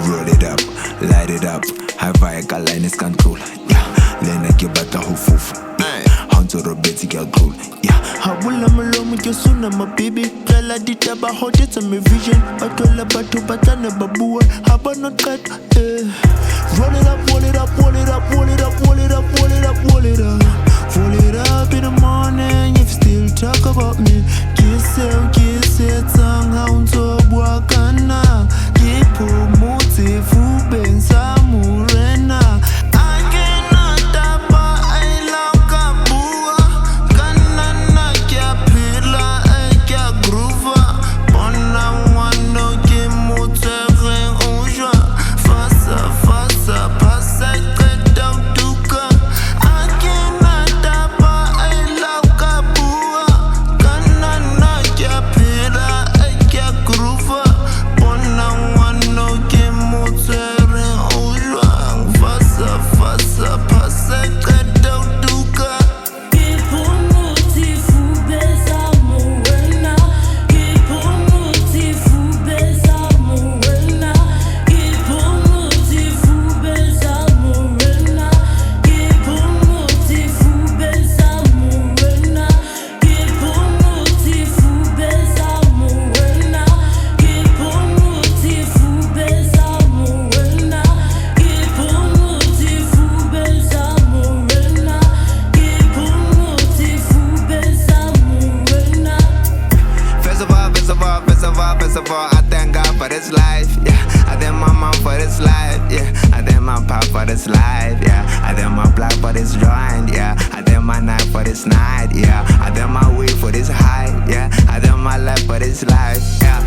Roll it up, light it up. High vibe, line is control. Yeah, Lena ke batla ho fufa. Hanzo robeti ke cool. Yeah, habula malomo ke suna my baby. Tlela ditaba hot it's my vision. Bathola batho batlane babua. Haba not cut. Roll it up, roll it up, roll it up, roll it up, roll it up, roll it up, roll it up. Roll it up in the morning if you still talk about me. Kiss it, tongue hanzo buakana. Kipu muti fube nsamurena. I thank God for this life, yeah. I thank my mom for this life, yeah. I thank my pop for this life, yeah. I thank my block for this joint, yeah. I thank my night for this night, yeah. I thank my weed for this high, yeah. I thank my life for this life, yeah.